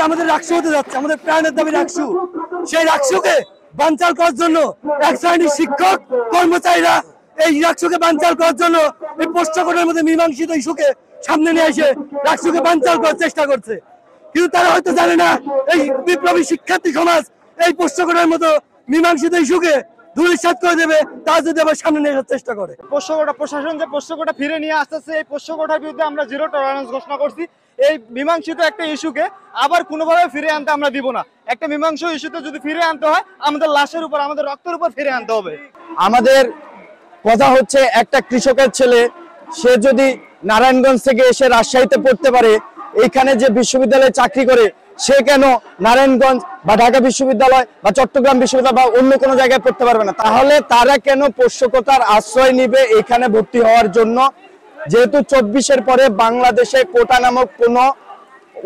আমাদের রাকসু হতে যাচ্ছে, আমাদের প্রাণের দাবি রাকসু। সেই রাকসুকে বানচাল করার জন্য এক শ্রেণীর শিক্ষক কর্মচারীরা এই রাকসুকে বানচাল করার জন্য এই পোষ্যকোটের মধ্যে মীমাংসিত ইস্যুকে সামনে নিয়ে এসে রাকসুকে বানচাল করার চেষ্টা করছে। কিন্তু তারা হয়তো জানে না এই বিপ্লবী শিক্ষার্থী সমাজ এই পোষ্যকোটের মতো মীমাংসিত ইস্যুকে ধূলিসাৎ করে দেবে, তা যদি আবার সামনে নিয়ে আসার চেষ্টা করে। পোষ্যকোটা প্রশাসন যে পোষ্যকোটা ফিরে নিয়ে আসতেছে, এই পোষ্যকোটার বিরুদ্ধে আমরা জিরো টলারেন্স ঘোষণা করছি। এই মীমাংসিত একটা ইস্যুকে আবার কোনোভাবে ফিরে আনতে আমরা দিব না। একটা মীমাংসিত ইস্যুতে যদি ফিরে আনতে হয়, আমাদের লাশের উপর, আমাদের রক্তের উপর ফিরে আনতে হবে। আমাদের কথা হচ্ছে, একটা কৃষকের ছেলে সে যদি নারায়ণগঞ্জ থেকে এসে রাজশাহীতে পড়তে পারে, এইখানে যে বিশ্ববিদ্যালয়ে চাকরি করে, সে কেন নারায়ণগঞ্জ বা ঢাকা বিশ্ববিদ্যালয় বা চট্টগ্রাম বিশ্ববিদ্যালয় বা অন্য কোনো জায়গায় পড়তে পারবে না? তাহলে তারা কেন পোষ্যকতার আশ্রয় নিবে এখানে ভর্তি হওয়ার জন্য? যেহেতু 24-এর পরে বাংলাদেশে কোটা নামক কোনো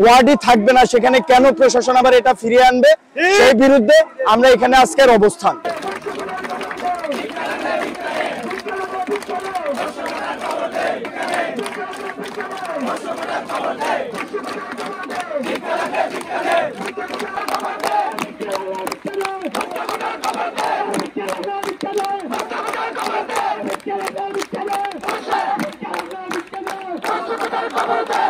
ওয়ার্ডই থাকবে না, সেখানে কেন প্রশাসন আবার এটা ফিরিয়ে আনবে? সেই বিরুদ্ধে আমরা এখানে আজকের অবস্থান। খবর দে